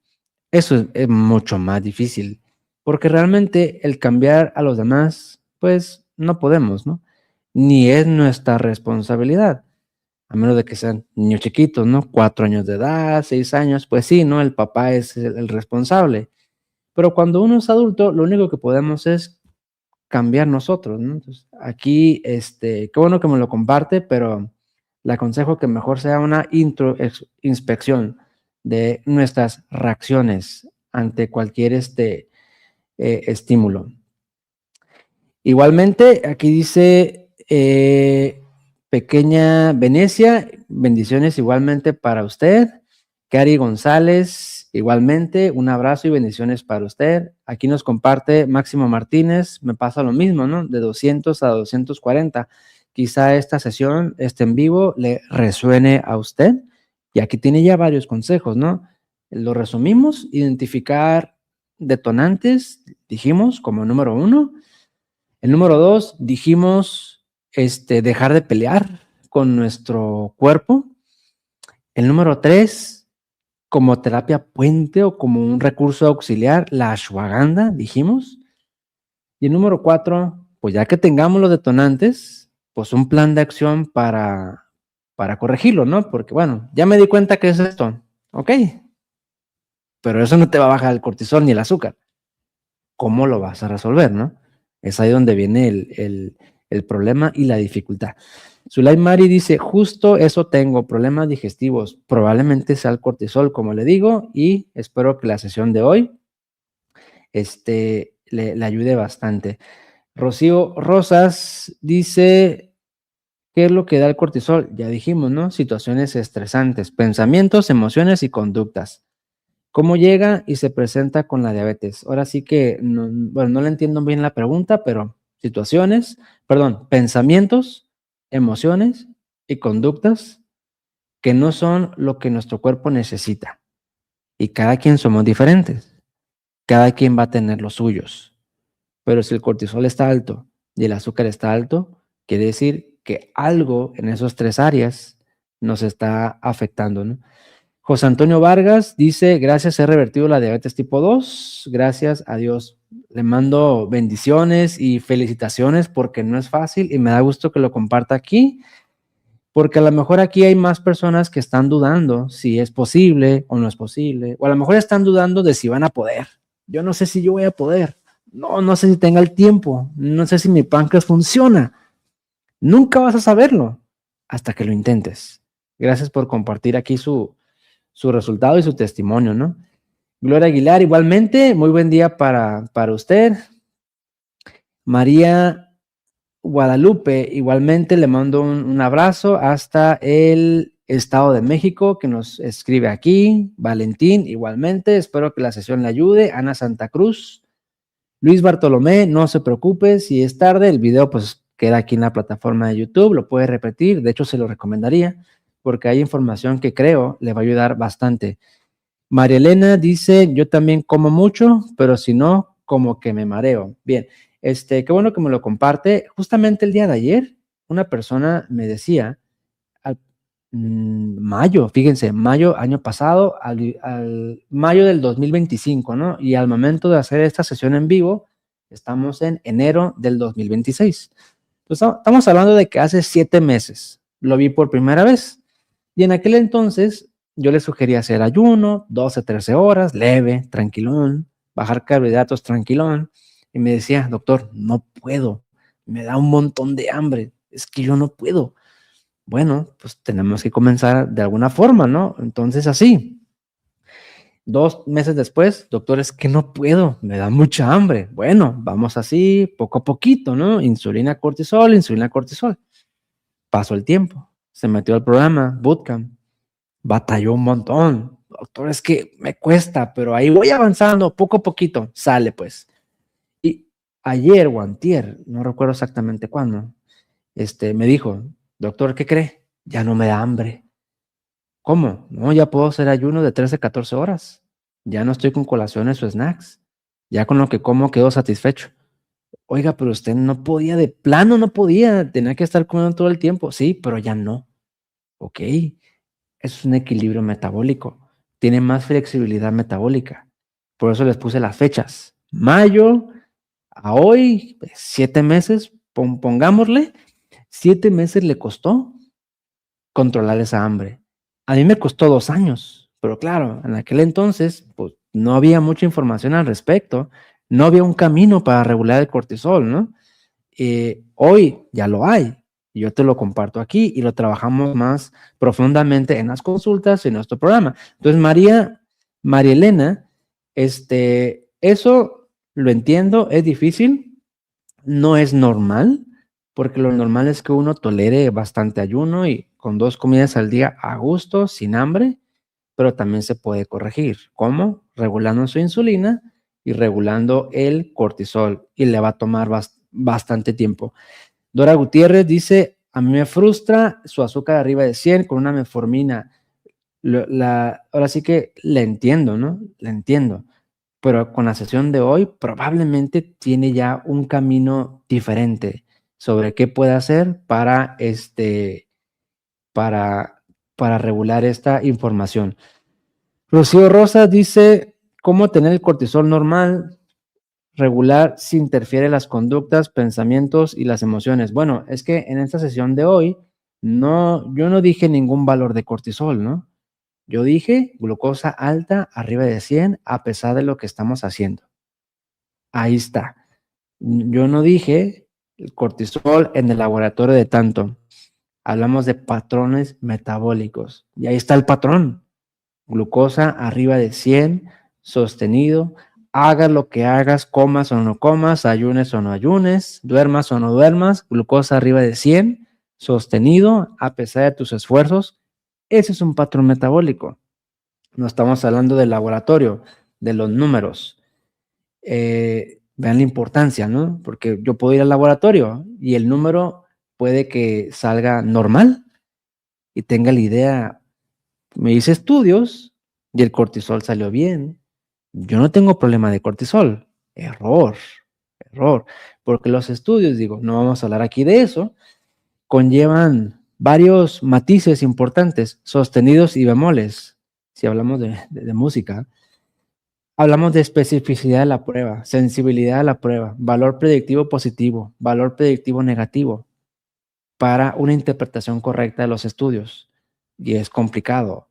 Eso es mucho más difícil, porque realmente el cambiar a los demás, pues no podemos, ¿no? Ni es nuestra responsabilidad, a menos de que sean niños chiquitos, ¿no? 4 años de edad, 6 años, pues sí, ¿no? El papá es el responsable. Pero cuando uno es adulto, lo único que podemos es cambiar nosotros, ¿no? Entonces, aquí, qué bueno que me lo comparte, pero le aconsejo que mejor sea una inspección de nuestras reacciones ante cualquier estímulo. Igualmente, aquí dice Pequeña Venecia, bendiciones igualmente para usted. Cari González, igualmente, un abrazo y bendiciones para usted. Aquí nos comparte Máximo Martínez, me pasa lo mismo, ¿no? De 200 a 240. Quizá esta sesión, en vivo, le resuene a usted. Y aquí tiene ya varios consejos, ¿no? Lo resumimos, identificar detonantes, dijimos, como número 1. El número 2, dijimos, dejar de pelear con nuestro cuerpo. El número 3, como terapia puente o como un recurso auxiliar, la ashwagandha, dijimos. Y el número 4, pues ya que tengamos los detonantes, pues un plan de acción para corregirlo, ¿no? Porque bueno, ya me di cuenta que es esto, ok, pero eso no te va a bajar el cortisol ni el azúcar. ¿Cómo lo vas a resolver, no? Es ahí donde viene el problema y la dificultad. Zulay Mari dice, justo eso tengo, problemas digestivos, probablemente sea el cortisol, como le digo, y espero que la sesión de hoy le ayude bastante. Rocío Rosas dice, ¿qué es lo que da el cortisol? Ya dijimos, ¿no? Situaciones estresantes, pensamientos, emociones y conductas. ¿Cómo llega y se presenta con la diabetes? Ahora sí que, bueno, no le entiendo bien la pregunta, pero pensamientos, emociones y conductas que no son lo que nuestro cuerpo necesita. Y cada quien somos diferentes. Cada quien va a tener los suyos. Pero si el cortisol está alto y el azúcar está alto, quiere decir que algo en esas tres áreas nos está afectando, ¿no? José Antonio Vargas dice, gracias, he revertido la diabetes tipo 2, gracias a Dios. Le mando bendiciones y felicitaciones porque no es fácil y me da gusto que lo comparta aquí, porque a lo mejor aquí hay más personas que están dudando si es posible o no es posible, o a lo mejor están dudando de si van a poder. Yo no sé si yo voy a poder, no sé si tenga el tiempo, no sé si mi páncreas funciona. Nunca vas a saberlo hasta que lo intentes. Gracias por compartir aquí su resultado y su testimonio, ¿no? Gloria Aguilar, igualmente, muy buen día para usted. María Guadalupe, igualmente le mando un abrazo hasta el Estado de México que nos escribe aquí. Valentín, igualmente, espero que la sesión le ayude. Ana Santa Cruz, Luis Bartolomé, no se preocupe si es tarde, el video pues queda aquí en la plataforma de YouTube, lo puede repetir, de hecho se lo recomendaría porque hay información que creo le va a ayudar bastante. María Elena dice, yo también como mucho, pero si no, como que me mareo. Bien, qué bueno que me lo comparte. Justamente el día de ayer, una persona me decía, al mayo, fíjense, mayo año pasado, al mayo del 2025, ¿no? Y al momento de hacer esta sesión en vivo, estamos en enero del 2026. Entonces, estamos hablando de que hace 7 meses lo vi por primera vez. Y en aquel entonces yo le sugería hacer ayuno, 12, 13 horas, leve, tranquilón, bajar carbohidratos tranquilón. Y me decía, doctor, no puedo, me da un montón de hambre, es que yo no puedo. Bueno, pues tenemos que comenzar de alguna forma, ¿no? Entonces así, 2 meses después, doctor, es que no puedo, me da mucha hambre. Bueno, vamos así, poco a poquito, ¿no? Insulina, cortisol, insulina, cortisol. Pasó el tiempo, se metió al programa, Bootcamp, batalló un montón. Doctor, es que me cuesta, pero ahí voy avanzando, poco a poquito, sale pues. Y ayer o antier, no recuerdo exactamente cuándo, me dijo, doctor, ¿qué cree? Ya no me da hambre. ¿Cómo? No, ya puedo hacer ayuno de 13 a 14 horas. Ya no estoy con colaciones o snacks. Ya con lo que como quedo satisfecho. Oiga, pero usted no podía, de plano no podía, tenía que estar comiendo todo el tiempo. Sí, pero ya no. Ok, es un equilibrio metabólico. Tiene más flexibilidad metabólica. Por eso les puse las fechas. Mayo a hoy, 7 meses, pongámosle, 7 meses le costó controlar esa hambre. A mí me costó 2 años, pero claro, en aquel entonces, pues, no había mucha información al respecto, no había un camino para regular el cortisol, ¿no? Hoy ya lo hay, y yo te lo comparto aquí y lo trabajamos más profundamente en las consultas en nuestro programa. Entonces, María Elena, eso lo entiendo, es difícil, no es normal, porque lo normal es que uno tolere bastante ayuno y con 2 comidas al día a gusto, sin hambre, pero también se puede corregir. ¿Cómo? Regulando su insulina y regulando el cortisol, y le va a tomar bastante tiempo. Dora Gutiérrez dice, a mí me frustra su azúcar arriba de 100 con una metformina. Ahora sí que le entiendo, ¿no? Le entiendo, pero con la sesión de hoy probablemente tiene ya un camino diferente sobre qué puede hacer para, para regular esta información. Rocío Rosa dice, ¿cómo tener el cortisol normal, regular, si interfiere las conductas, pensamientos y las emociones? Bueno, es que en esta sesión de hoy, yo no dije ningún valor de cortisol, ¿no? Yo dije glucosa alta, arriba de 100, a pesar de lo que estamos haciendo. Ahí está. Yo no dije El cortisol en el laboratorio de tanto. Hablamos de patrones metabólicos. Y ahí está el patrón. Glucosa arriba de 100, sostenido. Hagas lo que hagas, comas o no comas, ayunes o no ayunes, duermas o no duermas, glucosa arriba de 100, sostenido a pesar de tus esfuerzos. Ese es un patrón metabólico. No estamos hablando del laboratorio, de los números. Vean la importancia, ¿no? Porque yo puedo ir al laboratorio y el número puede que salga normal y tenga la idea, me hice estudios y el cortisol salió bien. Yo no tengo problema de cortisol. Error, error. Porque los estudios, digo, no vamos a hablar aquí de eso, conllevan varios matices importantes, sostenidos y bemoles. Si hablamos de música, hablamos de especificidad de la prueba, sensibilidad de la prueba, valor predictivo positivo, valor predictivo negativo para una interpretación correcta de los estudios. Y es complicado.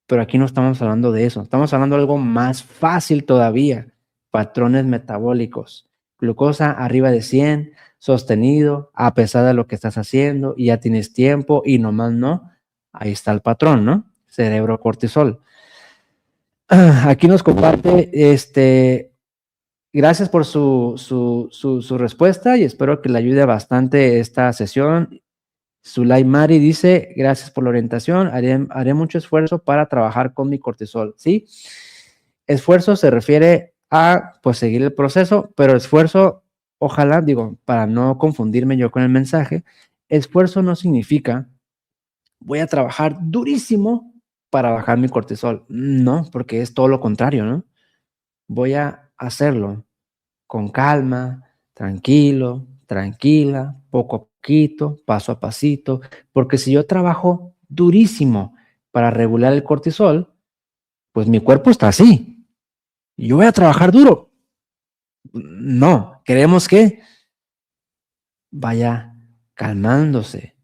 Pero aquí no estamos hablando de eso. Estamos hablando de algo más fácil todavía. Patrones metabólicos. Glucosa arriba de 100, sostenido, a pesar de lo que estás haciendo, y ya tienes tiempo y nomás no. Ahí está el patrón, ¿no? Cerebro cortisol. Aquí nos comparte, gracias por su respuesta y espero que le ayude bastante esta sesión. Zulay Mari dice, gracias por la orientación, haré mucho esfuerzo para trabajar con mi cortisol, ¿sí? Esfuerzo se refiere a, pues, seguir el proceso, pero esfuerzo, ojalá, digo, para no confundirme yo con el mensaje, esfuerzo no significa, voy a trabajar durísimo para bajar mi cortisol. No, porque es todo lo contrario, ¿no? Voy a hacerlo con calma, tranquilo, tranquila, poco a poquito, paso a pasito, porque si yo trabajo durísimo para regular el cortisol, pues mi cuerpo está así. Y yo voy a trabajar duro. No, queremos que vaya calmándose,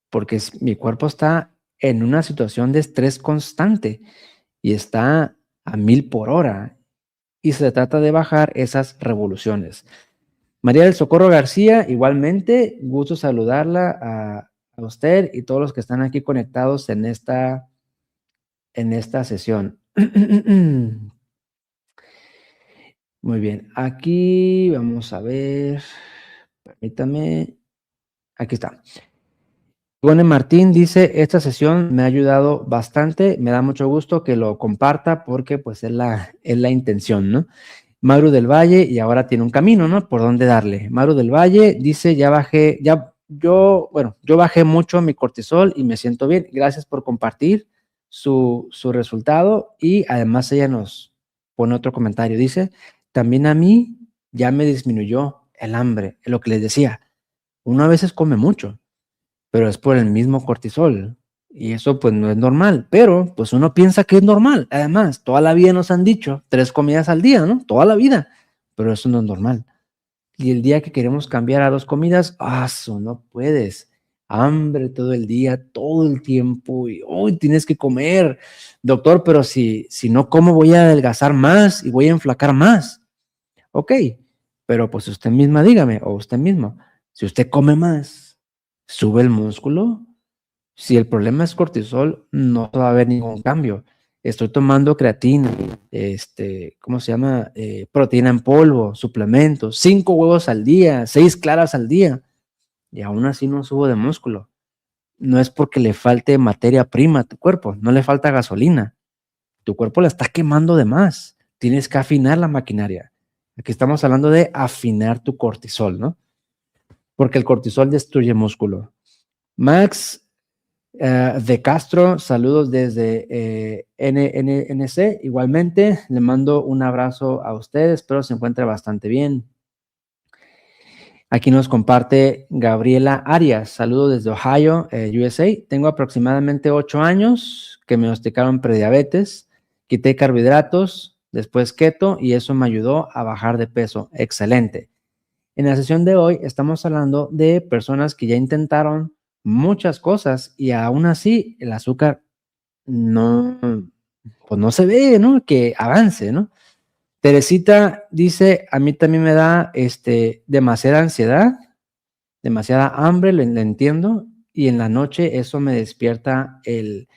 porque mi cuerpo está en una situación de estrés constante y está a 1000 por hora y se trata de bajar esas revoluciones. María del Socorro García, igualmente, gusto saludarla a usted y todos los que están aquí conectados en esta sesión. Muy bien, aquí vamos a ver, permítame, aquí está. Ivonne Martín dice, esta sesión me ha ayudado bastante, me da mucho gusto que lo comparta porque pues es la intención, ¿no? Mauro del Valle, y ahora tiene un camino, ¿no? Por dónde darle. Mauro del Valle dice, yo bajé mucho mi cortisol y me siento bien. Gracias por compartir su resultado. Y además ella nos pone otro comentario. Dice, también a mí ya me disminuyó el hambre, es lo que les decía. Uno a veces come mucho, pero es por el mismo cortisol. Y eso pues no es normal, pero pues uno piensa que es normal. Además, toda la vida nos han dicho 3 comidas al día, ¿no? Toda la vida, pero eso no es normal. Y el día que queremos cambiar a 2 comidas, eso no puedes. Hambre todo el día, todo el tiempo, y hoy tienes que comer. Doctor, pero si no como voy a adelgazar más y voy a enflacar más. Ok, pero pues usted misma dígame, o usted mismo, si usted come más, sube el músculo. Si el problema es cortisol, no va a haber ningún cambio. Estoy tomando creatina, ¿cómo se llama? Proteína en polvo, suplementos, 5 huevos al día, 6 claras al día, y aún así no subo de músculo. No es porque le falte materia prima a tu cuerpo, no le falta gasolina. Tu cuerpo la está quemando de más. Tienes que afinar la maquinaria. Aquí estamos hablando de afinar tu cortisol, ¿no? Porque el cortisol destruye músculo. Max de Castro, saludos desde NNC. Igualmente, le mando un abrazo a ustedes, espero se encuentre bastante bien. Aquí nos comparte Gabriela Arias, saludos desde Ohio, USA. Tengo aproximadamente 8 años que me diagnosticaron prediabetes, quité carbohidratos, después keto y eso me ayudó a bajar de peso. Excelente. En la sesión de hoy estamos hablando de personas que ya intentaron muchas cosas y aún así el azúcar no, pues no se ve, ¿no? Que avance, ¿no? Teresita dice, a mí también me da demasiada ansiedad demasiada hambre, le entiendo, y en la noche eso me despierta el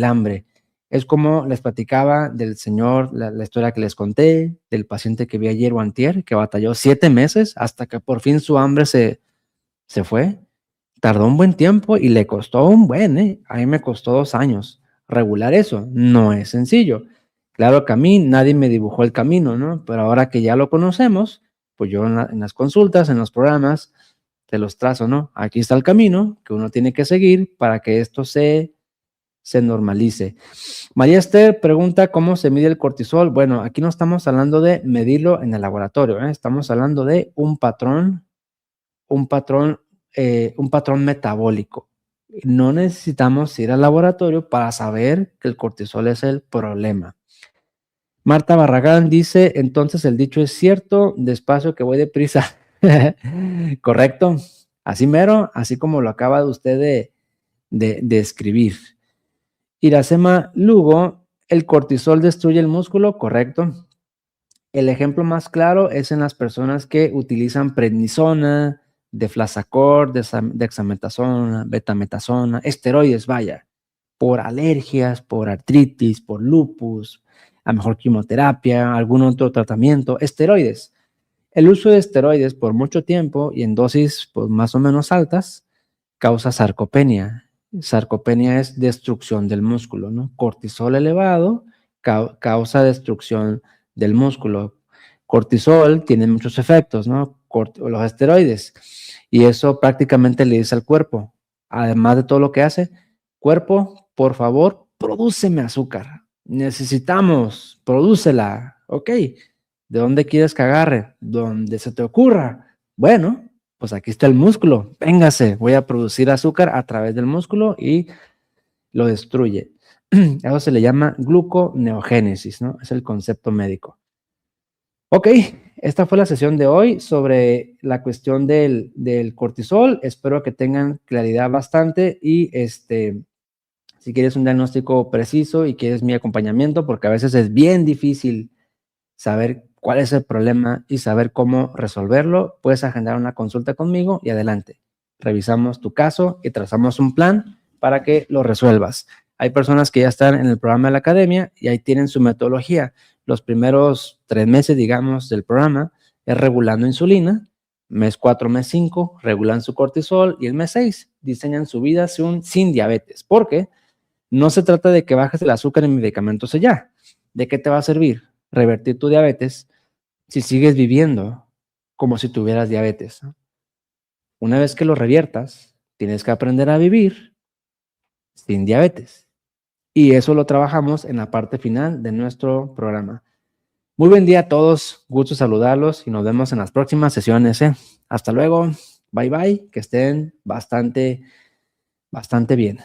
hambre. Es como les platicaba del señor, la historia que les conté, del paciente que vi ayer o antier, que batalló 7 meses hasta que por fin su hambre se fue. Tardó un buen tiempo y le costó un buen, ¿eh? A mí me costó 2 años. Regular eso no es sencillo. Claro que a mí nadie me dibujó el camino, ¿no? Pero ahora que ya lo conocemos, pues yo en las consultas, en los programas, te los trazo, ¿no? Aquí está el camino que uno tiene que seguir para que esto se normalice. María Esther pregunta cómo se mide el cortisol. Bueno, aquí no estamos hablando de medirlo en el laboratorio, ¿eh? Estamos hablando de un patrón, un patrón metabólico. No necesitamos ir al laboratorio para saber que el cortisol es el problema. Marta Barragán dice, entonces el dicho es cierto, despacio que voy deprisa. Correcto, así mero, así como lo acaba usted de escribir. Iracema Lugo, el cortisol destruye el músculo, correcto. El ejemplo más claro es en las personas que utilizan prednisona, deflazacort, dexametasona, betametasona, esteroides, vaya, por alergias, por artritis, por lupus, a lo mejor quimioterapia, algún otro tratamiento, esteroides. El uso de esteroides por mucho tiempo y en dosis pues, más o menos altas causa sarcopenia. Sarcopenia es destrucción del músculo, ¿no? Cortisol elevado causa destrucción del músculo. Cortisol tiene muchos efectos, ¿no? Los esteroides. Y eso prácticamente le dice al cuerpo, además de todo lo que hace, cuerpo, por favor, prodúceme azúcar. Necesitamos, prodúcela. Ok, ¿de dónde quieres que agarre? Donde se te ocurra. Bueno, pues aquí está el músculo. Véngase, voy a producir azúcar a través del músculo y lo destruye. Eso se le llama gluconeogénesis, ¿no? Es el concepto médico. Ok, esta fue la sesión de hoy sobre la cuestión del cortisol. Espero que tengan claridad bastante y si quieres un diagnóstico preciso y quieres mi acompañamiento, porque a veces es bien difícil saber cuál es el problema y saber cómo resolverlo, puedes agendar una consulta conmigo y adelante. Revisamos tu caso y trazamos un plan para que lo resuelvas. Hay personas que ya están en el programa de la academia y ahí tienen su metodología. Los primeros 3 meses, digamos, del programa es regulando insulina. Mes 4, mes 5, regulan su cortisol y el mes 6 diseñan su vida sin diabetes. Porque no se trata de que bajes el azúcar en medicamentos ya. ¿De qué te va a servir revertir tu diabetes si sigues viviendo como si tuvieras diabetes? Una vez que lo reviertas, tienes que aprender a vivir sin diabetes. Y eso lo trabajamos en la parte final de nuestro programa. Muy buen día a todos, gusto saludarlos y nos vemos en las próximas sesiones. Hasta luego, bye bye, que estén bastante bien.